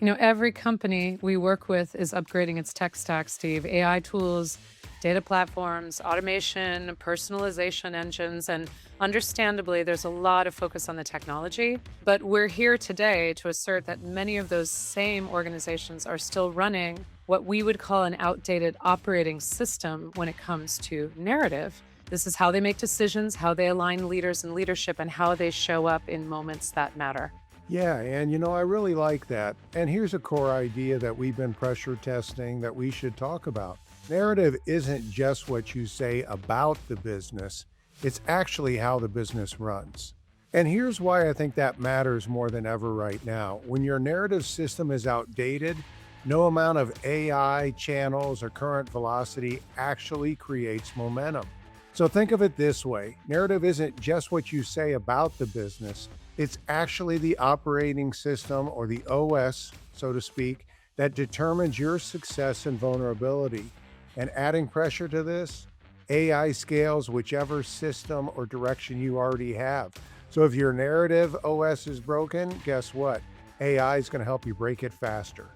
Every company we work with is upgrading its tech stack, Steve. AI tools, data platforms, automation, personalization engines, and understandably, there's a lot of focus on the technology. But we're here today to assert that many of those same organizations are still running what we would call an outdated operating system when it comes to narrative. This is how they make decisions, how they align leaders and leadership, and how they show up in moments that matter. Yeah, and I really like that. And here's a core idea that we've been pressure testing that we should talk about. Narrative isn't just what you say about the business, it's actually how the business runs. And here's why I think that matters more than ever right now. When your narrative system is outdated, no amount of AI channels or current velocity actually creates momentum. So think of it this way: narrative isn't just what you say about the business, it's actually the operating system or the OS, so to speak, that determines your success and vulnerability. And adding pressure to this, AI scales whichever system or direction you already have. So if your narrative OS is broken, guess what? AI is going to help you break it faster.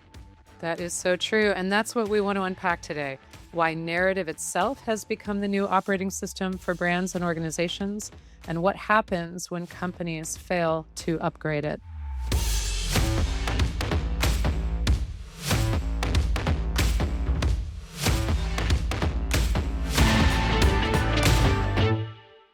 That is so true. And that's what we want to unpack today: why narrative itself has become the new operating system for brands and organizations, and what happens when companies fail to upgrade it.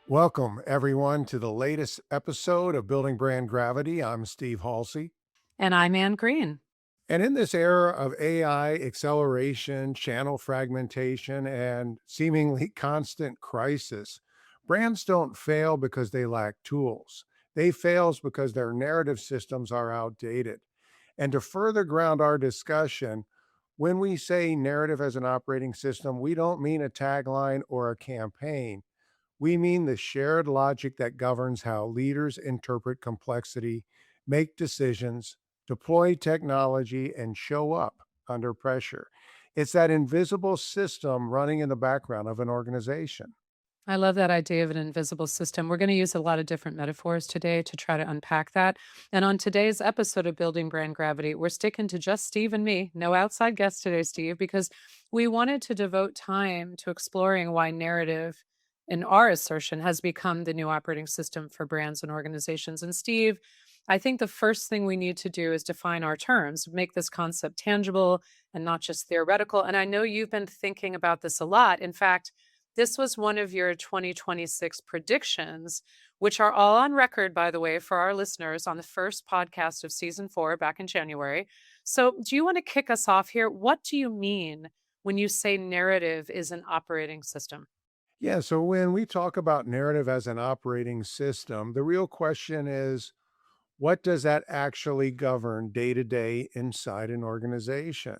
Welcome, everyone, to the latest episode of Building Brand Gravity. I'm Steve Halsey. And I'm Ann Green. And in this era of AI acceleration, channel fragmentation, and seemingly constant crisis, brands don't fail because they lack tools. They fail because their narrative systems are outdated. And to further ground our discussion, when we say narrative as an operating system, we don't mean a tagline or a campaign. We mean the shared logic that governs how leaders interpret complexity, make decisions, deploy technology, and show up under pressure. It's that invisible system running in the background of an organization. I love that idea of an invisible system. We're going to use a lot of different metaphors today to try to unpack that. And on today's episode of Building Brand Gravity, we're sticking to just Steve and me. No outside guests today, Steve, because we wanted to devote time to exploring why narrative, in our assertion, has become the new operating system for brands and organizations. And Steve, I think the first thing we need to do is define our terms, make this concept tangible and not just theoretical. And I know you've been thinking about this a lot. In fact, this was one of your 2026 predictions, which are all on record, by the way, for our listeners on the first podcast of season 4 back in January. So, do you want to kick us off here? What do you mean when you say narrative is an operating system? Yeah, so when we talk about narrative as an operating system, the real question is, what does that actually govern day to day inside an organization?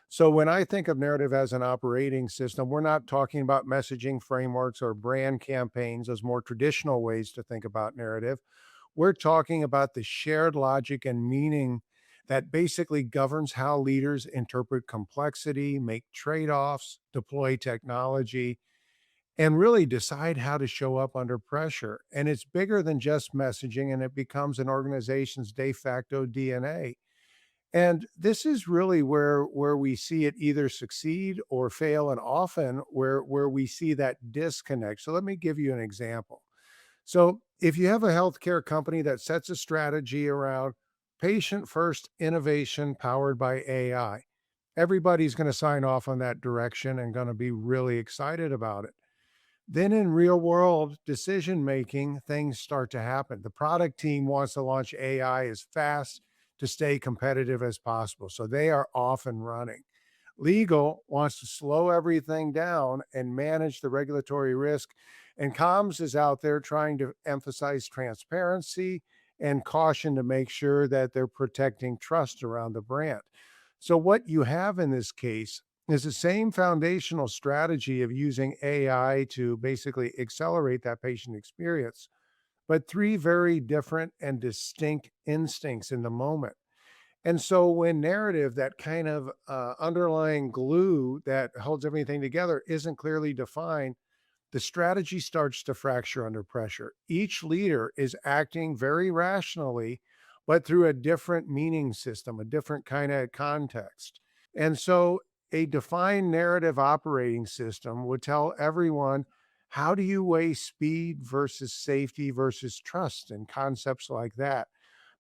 So when I think of narrative as an operating system, we're not talking about messaging frameworks or brand campaigns as more traditional ways to think about narrative. We're talking about the shared logic and meaning that basically governs how leaders interpret complexity, make trade offs, deploy technology, and really decide how to show up under pressure. And it's bigger than just messaging, and it becomes an organization's de facto DNA. And this is really where we see it either succeed or fail, and often where we see that disconnect. So let me give you an example. So if you have a healthcare company that sets a strategy around patient first innovation powered by AI, everybody's going to sign off on that direction and going to be really excited about it. Then in real world decision making, things start to happen. The product team wants to launch AI as fast to stay competitive as possible. So they are off and running. Legal wants to slow everything down and manage the regulatory risk. And comms is out there trying to emphasize transparency and caution to make sure that they're protecting trust around the brand. So, what you have in this case is the same foundational strategy of using AI to basically accelerate that patient experience, but three very different and distinct instincts in the moment. And so, when narrative, that kind of underlying glue that holds everything together, isn't clearly defined, the strategy starts to fracture under pressure. Each leader is acting very rationally, but through a different meaning system, a different kind of context. And so a defined narrative operating system would tell everyone, how do you weigh speed versus safety versus trust and concepts like that?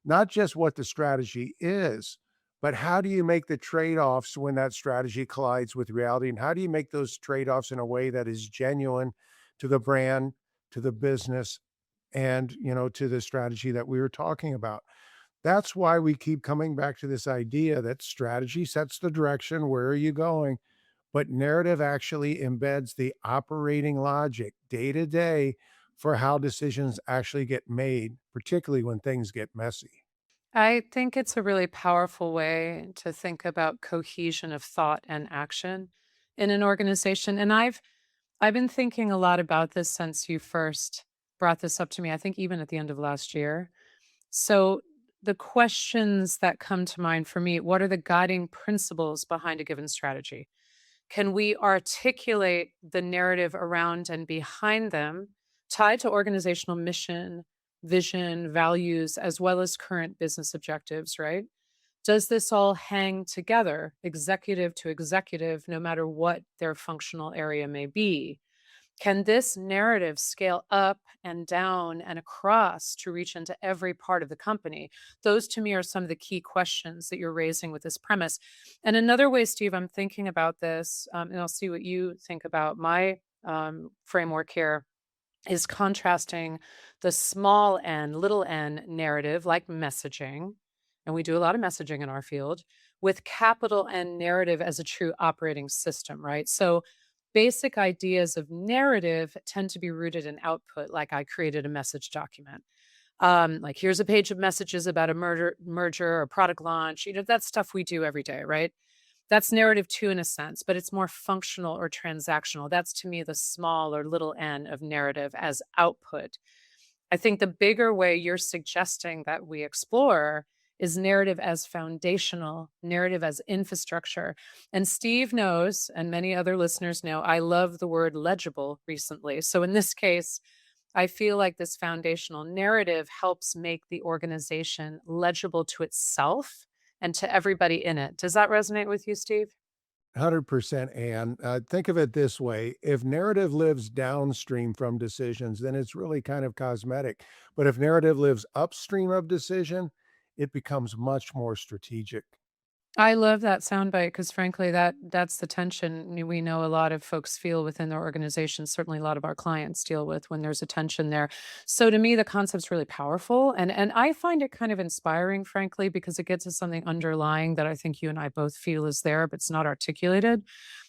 Not just what the strategy is, but how do you make the trade-offs when that strategy collides with reality? And how do you make those trade-offs in a way that is genuine to the brand, to the business, and to the strategy that we were talking about? That's why we keep coming back to this idea that strategy sets the direction. Where are you going? But narrative actually embeds the operating logic day to day for how decisions actually get made, particularly when things get messy. I think it's a really powerful way to think about cohesion of thought and action in an organization. And I've been thinking a lot about this since you first brought this up to me, I think even at the end of last year. So the questions that come to mind for me, what are the guiding principles behind a given strategy? Can we articulate the narrative around and behind them, tied to organizational mission, vision, values, as well as current business objectives, right? Does this all hang together, executive to executive, no matter what their functional area may be? Can this narrative scale up and down and across to reach into every part of the company? Those to me are some of the key questions that you're raising with this premise. And another way, Steve, I'm thinking about this, and I'll see what you think about my framework here, is contrasting the small n, little n narrative like messaging, and we do a lot of messaging in our field, with capital N narrative as a true operating system, right? So basic ideas of narrative tend to be rooted in output, like I created a message document. Like here's a page of messages about a merger or product launch. That's stuff we do every day, right? That's narrative too, in a sense, but it's more functional or transactional. That's to me the small or little n of narrative as output. I think the bigger way you're suggesting that we explore is narrative as foundational, narrative as infrastructure. And Steve knows, and many other listeners know, I love the word legible recently. So in this case, I feel like this foundational narrative helps make the organization legible to itself and to everybody in it. Does that resonate with you, Steve? 100%. And think of it this way: if narrative lives downstream from decisions, then it's really kind of cosmetic. But if narrative lives upstream of decision, it becomes much more strategic. I love that soundbite because frankly, that's the tension we know a lot of folks feel within their organizations. Certainly, a lot of our clients deal with when there's a tension there. So, to me, the concept's really powerful, and I find it kind of inspiring, frankly, because it gets to something underlying that I think you and I both feel is there, but it's not articulated.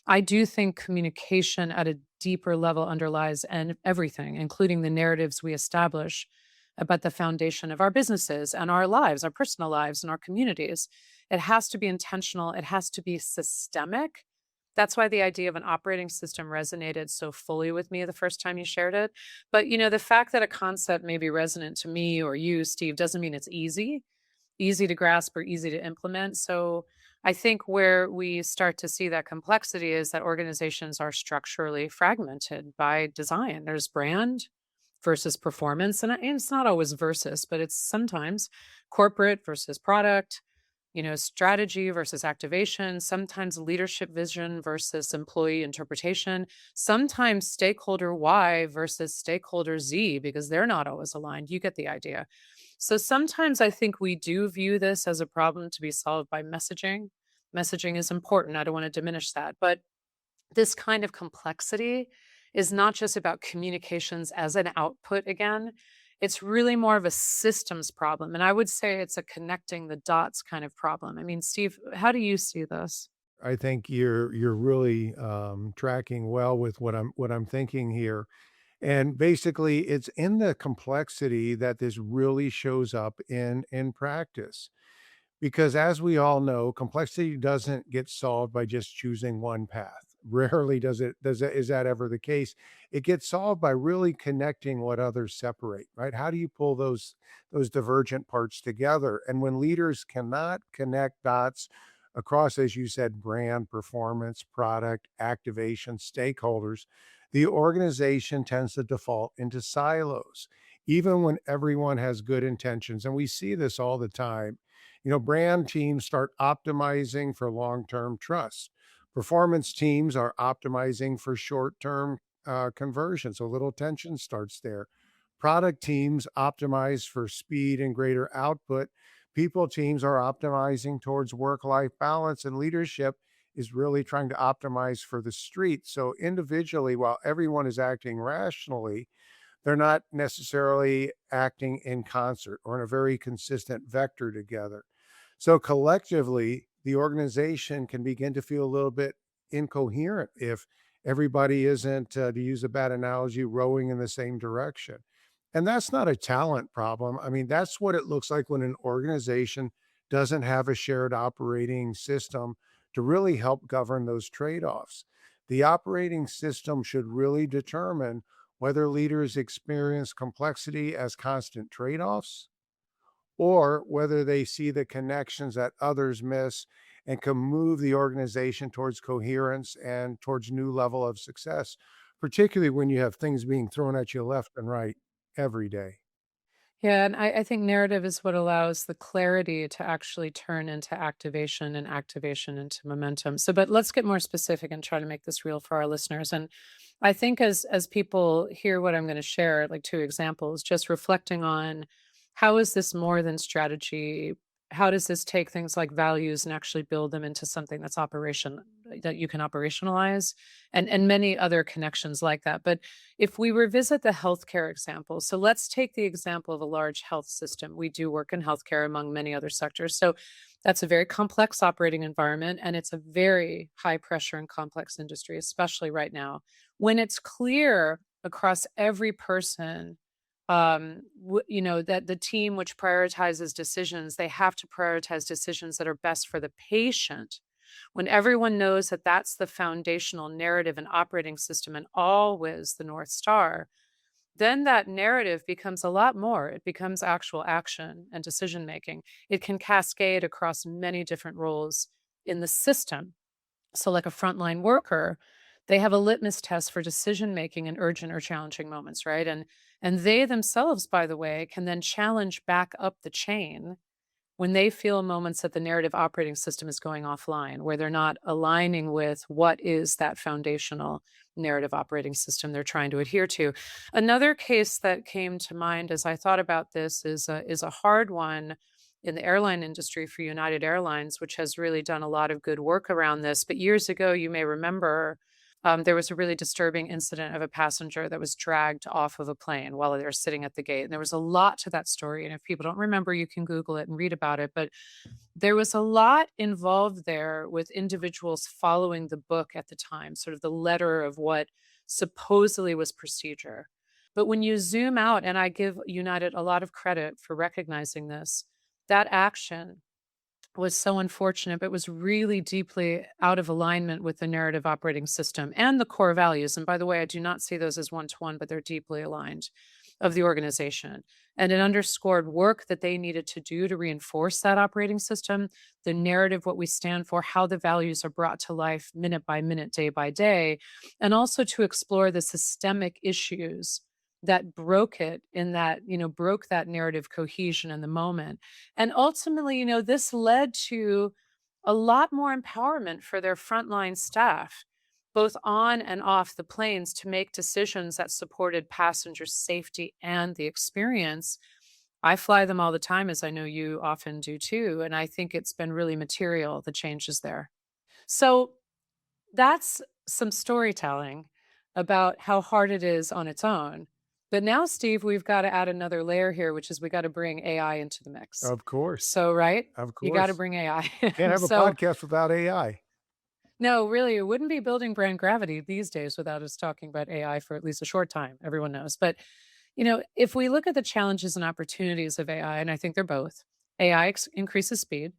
I do think communication at a deeper level underlies and everything, including the narratives we establish about the foundation of our businesses and our lives, our personal lives, and our communities. It has to be intentional, it has to be systemic. That's why the idea of an operating system resonated so fully with me the first time you shared it. But the fact that a concept may be resonant to me or you, Steve, doesn't mean it's easy to grasp or easy to implement. So I think where we start to see that complexity is that organizations are structurally fragmented by design. There's brand versus performance, and it's not always versus, but it's sometimes corporate versus product, strategy versus activation, sometimes leadership vision versus employee interpretation, sometimes stakeholder Y versus stakeholder Z because they're not always aligned. You get the idea. So sometimes I think we do view this as a problem to be solved by messaging. Messaging is important. I don't want to diminish that. But this kind of complexity is not just about communications as an output again. It's really more of a systems problem. And I would say it's a connecting the dots kind of problem. I mean, Steve, how do you see this? I think you're really tracking well with what I'm thinking here. And basically, it's in the complexity that this really shows up in practice. Because as we all know, complexity doesn't get solved by just choosing one path. Rarely does it is that ever the case. It gets solved by really connecting what others separate, right? How do you pull those divergent parts together? And when leaders cannot connect dots across, as you said, brand, performance, product, activation, stakeholders, the organization tends to default into silos. even when everyone has good intentions. And we see this all the time. Brand teams start optimizing for long term trust. Performance teams are optimizing for short term conversion. So little tension starts there. Product teams optimize for speed and greater output. People teams are optimizing towards work life balance, and leadership is really trying to optimize for the street. So, individually, while everyone is acting rationally, they're not necessarily acting in concert or in a very consistent vector together. So collectively, the organization can begin to feel a little bit incoherent if everybody isn't, to use a bad analogy, rowing in the same direction. And that's not a talent problem. I mean, that's what it looks like when an organization doesn't have a shared operating system to really help govern those trade offs. The operating system should really determine whether leaders experience complexity as constant trade offs or whether they see the connections that others miss and can move the organization towards coherence and towards new level of success, particularly when you have things being thrown at you left and right every day. Yeah, and I think narrative is what allows the clarity to actually turn into activation and activation into momentum. So, but let's get more specific and try to make this real for our listeners. And I think as people hear what I'm going to share, like two examples, just reflecting on how is this more than strategy? How does this take things like values and actually build them into something that's operation that you can operationalize, and many other connections like that. But if we revisit the healthcare example, so let's take the example of a large health system. We do work in healthcare among many other sectors. So that's a very complex operating environment, and it's a very high pressure and complex industry, especially right now. When it's clear across every person, that the team which prioritizes decisions, they have to prioritize decisions that are best for the patient. When everyone knows that that's the foundational narrative and operating system and always the North Star, then that narrative becomes a lot more. It becomes actual action and decision making. It can cascade across many different roles in the system. So, like a frontline worker, they have a litmus test for decision making in urgent or challenging moments, right? And they themselves, by the way, can then challenge back up the chain when they feel moments that the narrative operating system is going offline, where they're not aligning with what is that foundational narrative operating system they're trying to adhere to. Another case that came to mind as I thought about this is a hard one in the airline industry for United Airlines, which has really done a lot of good work around this. But years ago, you may remember there was a really disturbing incident of a passenger that was dragged off of a plane while they were sitting at the gate. And there was a lot to that story. And if people don't remember, you can Google it and read about it. But there was a lot involved there with individuals following the book at the time, sort of the letter of what supposedly was procedure. But when you zoom out, and I give United a lot of credit for recognizing this, that action was so unfortunate, but was really deeply out of alignment with the narrative operating system and the core values. And by the way, I do not see those as one to one, but they're deeply aligned of the organization. And it underscored work that they needed to do to reinforce that operating system, the narrative, what we stand for, how the values are brought to life minute by minute, day by day, and also to explore the systemic issues that broke it in that, broke that narrative cohesion in the moment. And ultimately, this led to a lot more empowerment for their frontline staff, both on and off the planes, to make decisions that supported passenger safety and the experience. I fly them all the time, as I know you often do too. And I think it's been really material, the changes there. So that's some storytelling about how hard it is on its own. But now, Steve, we've got to add another layer here, which is we got to bring AI into the mix. Of course. So, right? Of You got to course. bring AI. Can't have a So, podcast without AI. no, really, it wouldn't be building brand gravity these days without us talking about AI for at least a short time. Everyone knows. But, if we look at the challenges and opportunities of AI, and I think they're both, AI increases speed,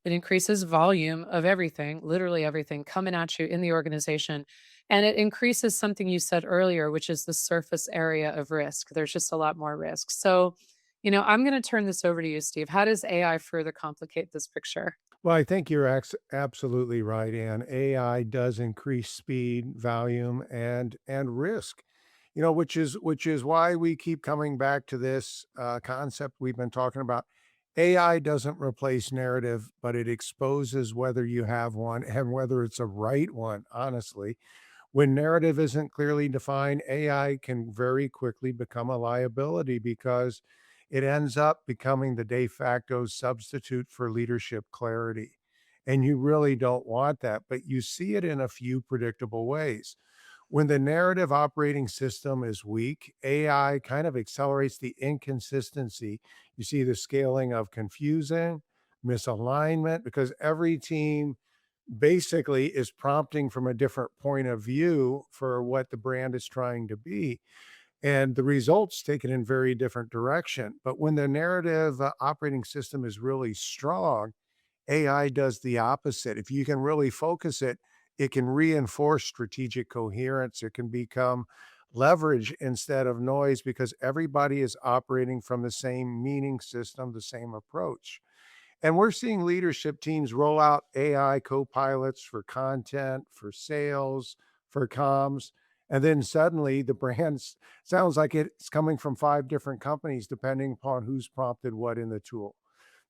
it increases volume of everything, literally everything coming at you in the organization. And it increases something you said earlier, which is the surface area of risk. There's just a lot more risk. So, I'm going to turn this over to you, Steve. How does AI further complicate this picture? Well, I think you're absolutely right, and AI does increase speed, volume, and risk. which is why we keep coming back to this concept we've been talking about. AI doesn't replace narrative, but it exposes whether you have one and whether it's a right one, honestly. When narrative isn't clearly defined, AI can very quickly become a liability because it ends up becoming the de facto substitute for leadership clarity. And you really don't want that, but you see it in a few predictable ways. When the narrative operating system is weak, AI kind of accelerates the inconsistency. You see the scaling of confusion, misalignment, because every team basically is prompting from a different point of view for what the brand is trying to be. And the results take it in very different direction. But when the narrative operating system is really strong, AI does the opposite. If you can really focus it, it can reinforce strategic coherence. It can become leverage instead of noise because everybody is operating from the same meaning system, the same approach. And we're seeing leadership teams roll out AI co-pilots for content, for sales, for comms. And then suddenly the brand sounds like it's coming from five different companies, depending upon who's prompted what in the tool.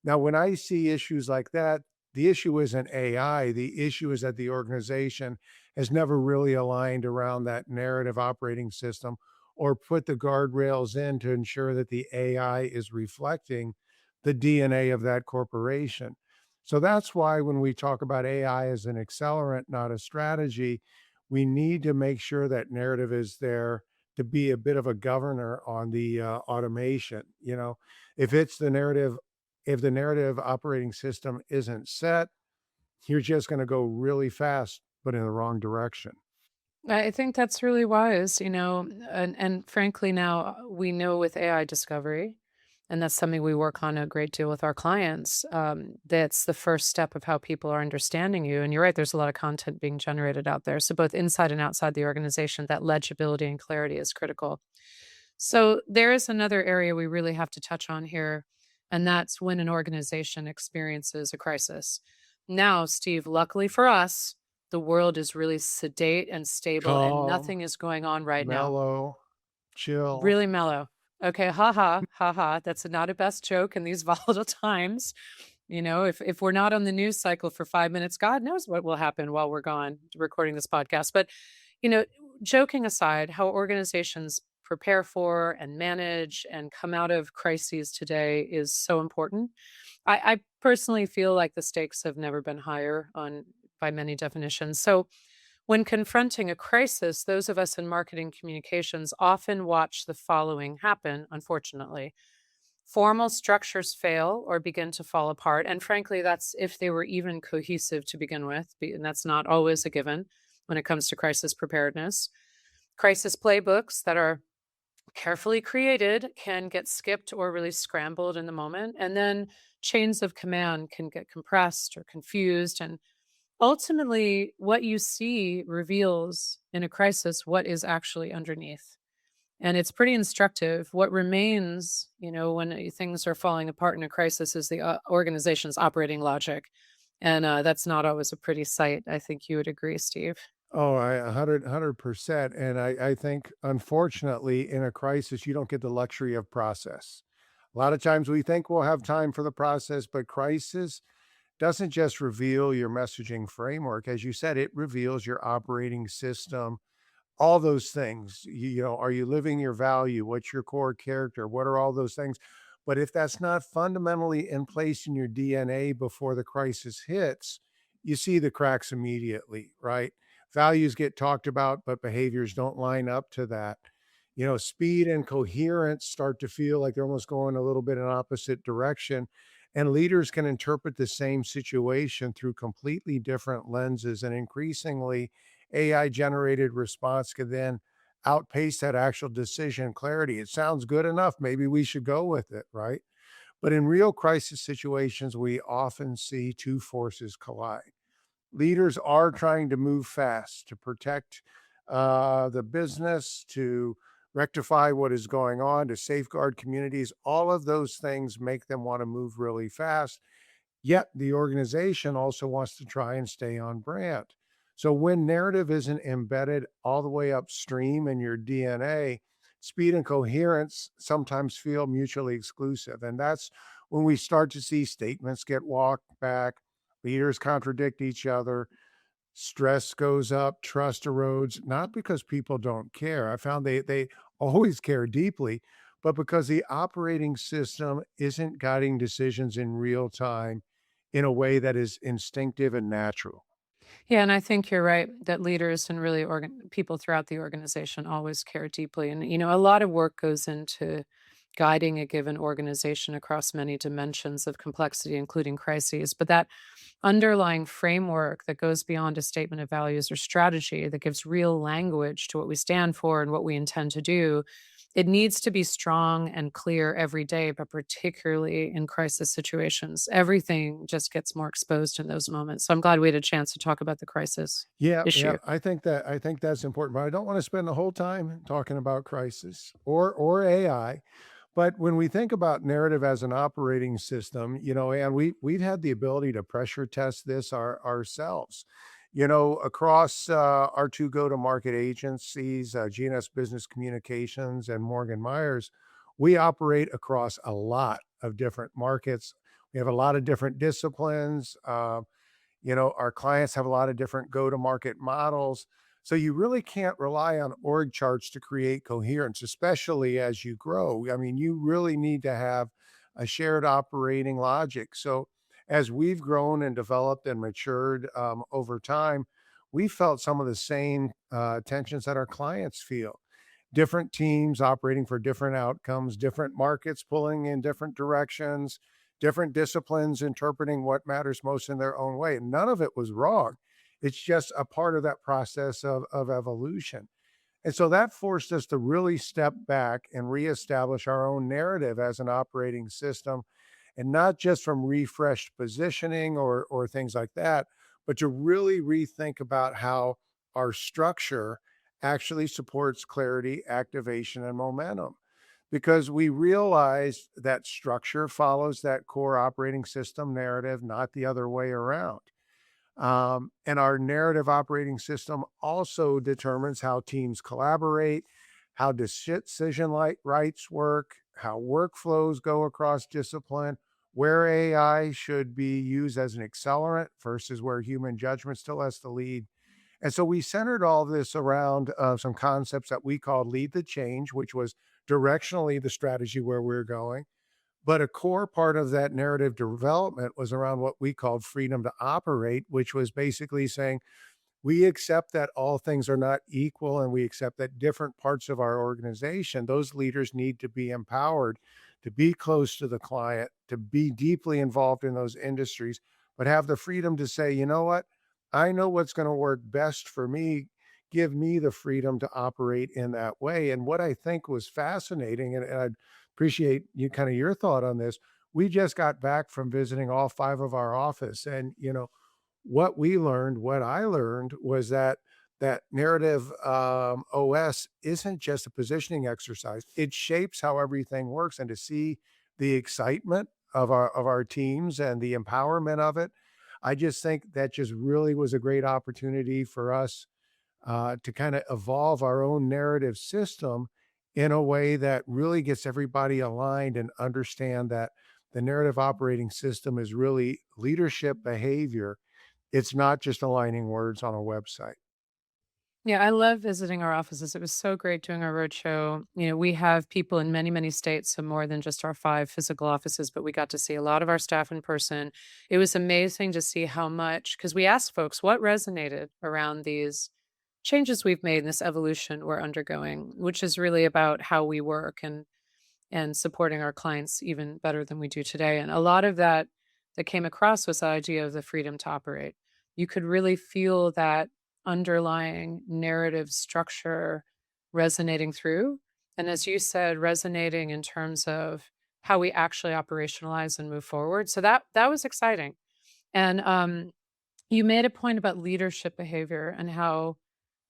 Now, when I see issues like that, the issue isn't AI. The issue is that the organization has never really aligned around that narrative operating system or put the guardrails in to ensure that the AI is reflecting the DNA of that corporation. So that's why when we talk about AI as an accelerant, not a strategy, we need to make sure that narrative is there to be a bit of a governor on the automation. If it's the narrative if the narrative operating system isn't set, you're just going to go really fast, but in the wrong direction. I think that's really wise, and frankly, now we know with AI discovery, and that's something we work on a great deal with our clients. That's the first step of how people are understanding you. And you're right, there's a lot of content being generated out there. So, both inside and outside the organization, that legibility and clarity is critical. So, there is another area we really have to touch on here, and that's when an organization experiences a crisis. Now, Steve, luckily for us, the world is really sedate and stable, and Calm, nothing is going on right now. mellow, chill. Really mellow. Okay, ha ha, ha ha. That's not a best joke in these volatile times. If we're not on the news cycle for 5 minutes, God knows what will happen while we're gone recording this podcast. But, you know, joking aside, how organizations prepare for and manage and come out of crises today is so important. I personally feel like the stakes have never been higher on by many definitions. So when confronting a crisis, those of us in marketing communications often watch the following happen, unfortunately. Formal structures fail or begin to fall apart. And frankly, that's if they were even cohesive to begin with. And that's not always a given when it comes to crisis preparedness. Crisis playbooks that are carefully created can get skipped or really scrambled in the moment. And then chains of command can get compressed or confused. And ultimately, what you see reveals in a crisis what is actually underneath. And it's pretty instructive. What remains, when things are falling apart in a crisis is the organization's operating logic. And that's not always a pretty sight. I think you would agree, Steve. Oh, I 100%. And I think, unfortunately, in a crisis, you don't get the luxury of process. A lot of times we think we'll have time for the process, but crisis doesn't just reveal your messaging framework. As you said, it reveals your operating system, all those things. Are you living your value? What's your core character? What are all those things? But if that's not fundamentally in place in your DNA before the crisis hits, you see the cracks immediately, right? Values get talked about, but behaviors don't line up to that. Speed and coherence start to feel like they're almost going a little bit in opposite direction. And leaders can interpret the same situation through completely different lenses. And increasingly, AI generated response can then outpace that actual decision clarity. It sounds good enough. Maybe we should go with it, right? But in real crisis situations, we often see two forces collide. Leaders are trying to move fast to protect the business, to rectify what is going on, to safeguard communities. All of those things make them want to move really fast. Yet the organization also wants to try and stay on brand. So when narrative isn't embedded all the way upstream in your DNA, speed and coherence sometimes feel mutually exclusive. And that's when we start to see statements get walked back, leaders contradict each other, stress goes up, trust erodes, not because people don't care. I found they always care deeply, but because the operating system isn't guiding decisions in real time in a way that is instinctive and natural. Yeah, and I think you're right that leaders and really people throughout the organization always care deeply. And, a lot of work goes into guiding a given organization across many dimensions of complexity, including crises. But that underlying framework that goes beyond a statement of values or strategy that gives real language to what we stand for and what we intend to do, it needs to be strong and clear every day, but particularly in crisis situations. Everything just gets more exposed in those moments. So I'm glad we had a chance to talk about the crisis Yeah, issue. yeah, I think that's important, but I don't want to spend the whole time talking about crisis or AI. But when we think about narrative as an operating system, and we've had the ability to pressure test this ourselves. Across our two go-to-market agencies, GNS Business Communications and Morgan Myers, we operate across a lot of different markets. We have a lot of different disciplines. Our clients have a lot of different go-to-market models. So you really can't rely on org charts to create coherence, especially as you grow. I mean, you really need to have a shared operating logic. So as we've grown and developed and matured over time, we felt some of the same tensions that our clients feel. Different teams operating for different outcomes, different markets pulling in different directions, different disciplines interpreting what matters most in their own way. None of it was wrong. It's just a part of that process of evolution. And so that forced us to really step back and reestablish our own narrative as an operating system, and not just from refreshed positioning or things like that, but to really rethink about how our structure actually supports clarity, activation, and momentum. Because we realize that structure follows that core operating system narrative, not the other way around. And our narrative operating system also determines how teams collaborate, how decision rights work, how workflows go across discipline, where AI should be used as an accelerant versus where human judgment still has to lead. And so we centered all this around some concepts that we called lead the change, which was directionally the strategy where we're going. But a core part of that narrative development was around what we called freedom to operate, which was basically saying, we accept that all things are not equal and we accept that different parts of our organization, those leaders need to be empowered to be close to the client, to be deeply involved in those industries, but have the freedom to say, you know what? I know what's going to work best for me. Give me the freedom to operate in that way. And what I think was fascinating, and I appreciate you kind of your thought on this. We just got back from visiting all five of our office, and what we learned, what I learned was that narrative OS isn't just a positioning exercise. It shapes how everything works, and to see the excitement of our teams and the empowerment of it, I just think that just really was a great opportunity for us to kind of evolve our own narrative system in a way that really gets everybody aligned and understand that the narrative operating system is really leadership behavior. It's not just aligning words on a website. Yeah, I love visiting our offices. It was so great doing our roadshow. We have people in many, many states, so more than just our 5 physical offices, but we got to see a lot of our staff in person. It was amazing to see how much, because we asked folks what resonated around these changes we've made and this evolution we're undergoing, which is really about how we work and supporting our clients even better than we do today. And a lot of that came across was the idea of the freedom to operate. You could really feel that underlying narrative structure resonating through. And as you said, resonating in terms of how we actually operationalize and move forward. So that was exciting. And you made a point about leadership behavior and how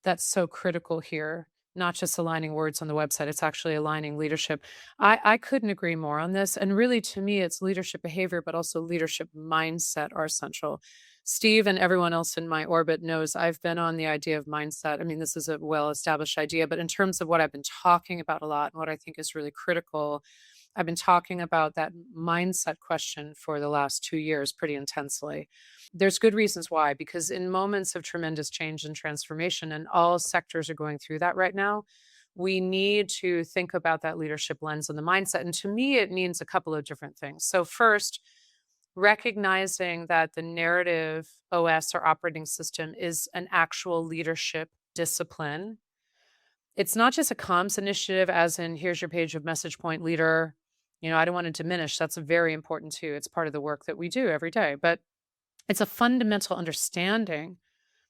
that's so critical here, not just aligning words on the website, it's actually aligning leadership. I couldn't agree more on this. And really, to me, it's leadership behavior, but also leadership mindset are essential. Steve and everyone else in my orbit knows I've been on the idea of mindset. I mean, this is a well established idea, but in terms of what I've been talking about a lot and what I think is really critical, I've been talking about that mindset question for the last 2 years pretty intensely. There's good reasons why, because in moments of tremendous change and transformation, and all sectors are going through that right now, we need to think about that leadership lens and the mindset. And to me, it means a couple of different things. So, first, recognizing that the narrative OS or operating system is an actual leadership discipline. It's not just a comms initiative, as in, here's your page of message point leader. I don't want to diminish. That's very important too. It's part of the work that we do every day. But it's a fundamental understanding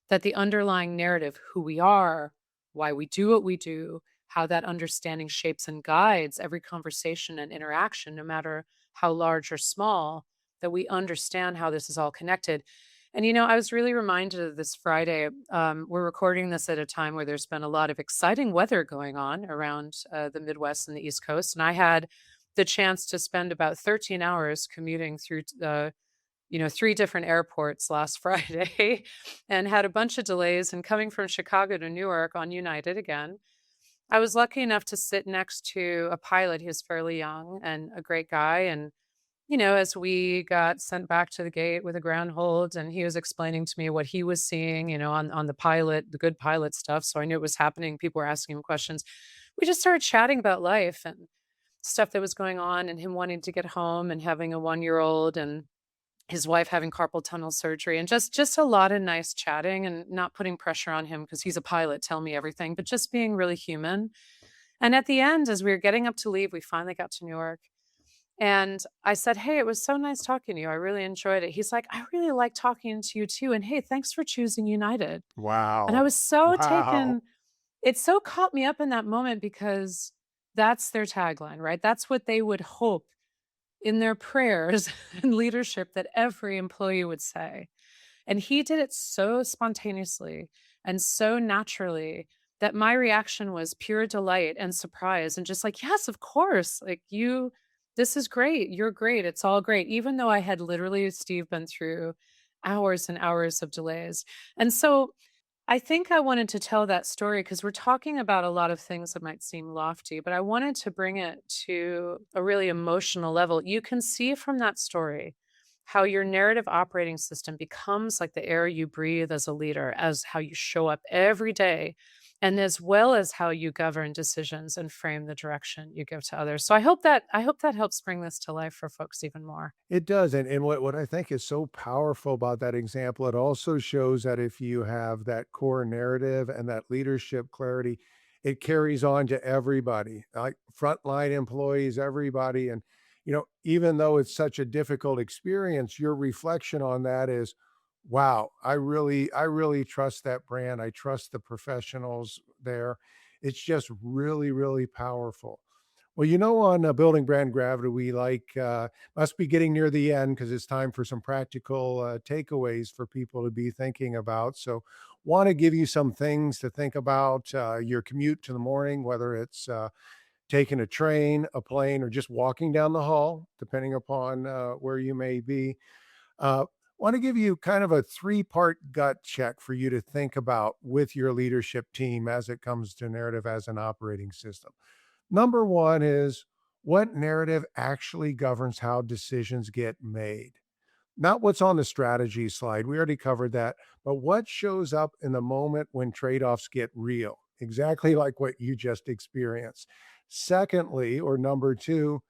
that the underlying narrative, who we are, why we do what we do, how that understanding shapes and guides every conversation and interaction, no matter how large or small, that we understand how this is all connected. And, I was really reminded of this Friday. We're recording this at a time where there's been a lot of exciting weather going on around the Midwest and the East Coast. And I had the chance to spend about 13 hours commuting through the 3 different airports last Friday and had a bunch of delays, and coming from Chicago to Newark on United again. I was lucky enough to sit next to a pilot. He was fairly young and a great guy, and, as we got sent back to the gate with a ground hold, and he was explaining to me what he was seeing, on the good pilot stuff, so I knew it was happening. People were asking him questions. We just started chatting about life and stuff that was going on, and him wanting to get home and having a one-year-old, and his wife having carpal tunnel surgery, and just a lot of nice chatting and not putting pressure on him because he's a pilot, tell me everything, but just being really human. And at the end, as we were getting up to leave, we finally got to Newark. And I said, "Hey, it was so nice talking to you. I really enjoyed it." He's like, "I really like talking to you too. And hey, thanks for choosing United." And I Wow. was so Wow. taken, it so caught me up in that moment because that's their tagline, right? That's what they would hope in their prayers and leadership that every employee would say. And he did it so spontaneously and so naturally that my reaction was pure delight and surprise and just like, yes, of course. Like, this is great. You're great. It's all great. Even though I had literally, Steve, been through hours and hours of delays. And so I think I wanted to tell that story because we're talking about a lot of things that might seem lofty, but I wanted to bring it to a really emotional level. You can see from that story how your narrative operating system becomes like the air you breathe as a leader, as how you show up every day, and as well as how you govern decisions and frame the direction you give to others. So I hope that helps bring this to life for folks even more. It does, and what I think is so powerful about that example, it also shows that if you have that core narrative and that leadership clarity, it carries on to everybody, like frontline employees, everybody, and, even though it's such a difficult experience, your reflection on that is, "Wow, I really trust that brand, I trust the professionals there." It's just really, really powerful. Well, on Building Brand Gravity, we must be getting near the end because it's time for some practical takeaways for people to be thinking about. So, want to give you some things to think about your commute to the morning, whether it's taking a train, a plane, or just walking down the hall, depending upon where you may be. Uh, Want to give you kind of a three-part gut check for you to think about with your leadership team as it comes to narrative as an operating system. Number one is, what narrative actually governs how decisions get made? Not what's on the strategy slide. We already covered that. But what shows up in the moment when trade offs get real? Exactly like what you just experienced. Secondly, or number two,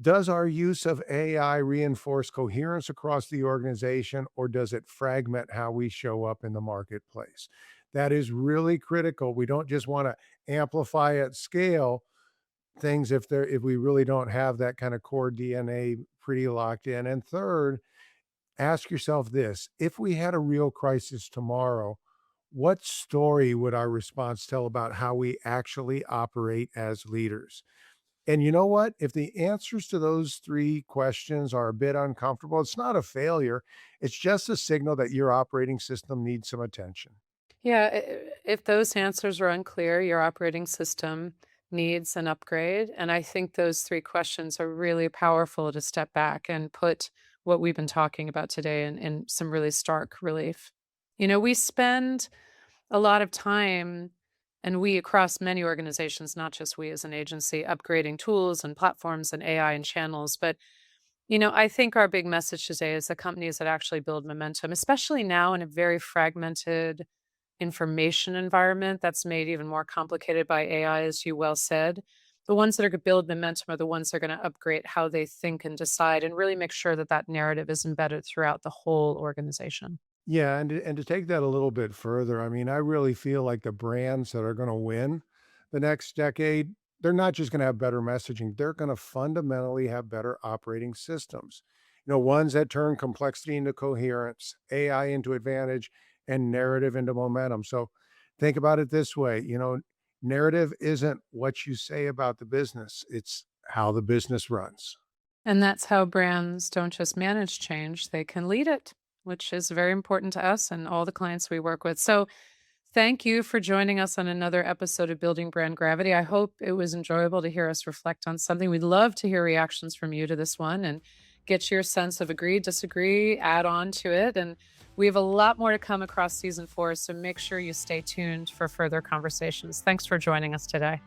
does our use of AI reinforce coherence across the organization, or does it fragment how we show up in the marketplace? That is really critical. We don't just want to amplify at scale things if we really don't have that kind of core DNA pretty locked in. And third, ask yourself this: if we had a real crisis tomorrow, what story would our response tell about how we actually operate as leaders? And you know what? If the answers to those three questions are a bit uncomfortable, it's not a failure. It's just a signal that your operating system needs some attention. Yeah, if those answers are unclear, your operating system needs an upgrade. And I think those three questions are really powerful to step back and put what we've been talking about today in some really stark relief. We spend a lot of time, and we across many organizations, not just we as an agency, upgrading tools and platforms and AI and channels. But I think our big message today is the companies that actually build momentum, especially now in a very fragmented information environment that's made even more complicated by AI, as you well said. The ones that are going to build momentum are the ones that are going to upgrade how they think and decide and really make sure that that narrative is embedded throughout the whole organization. Yeah, and to take that a little bit further, I mean, I really feel like the brands that are gonna win the next decade, they're not just gonna have better messaging, they're gonna fundamentally have better operating systems. Ones that turn complexity into coherence, AI into advantage, and narrative into momentum. So think about it this way, narrative isn't what you say about the business, it's how the business runs. And that's how brands don't just manage change, they can lead it, which is very important to us and all the clients we work with. So, thank you for joining us on another episode of Building Brand Gravity. I hope it was enjoyable to hear us reflect on something. We'd love to hear reactions from you to this one and get your sense of agree, disagree, add on to it. And we have a lot more to come across season 4, so make sure you stay tuned for further conversations. Thanks for joining us today.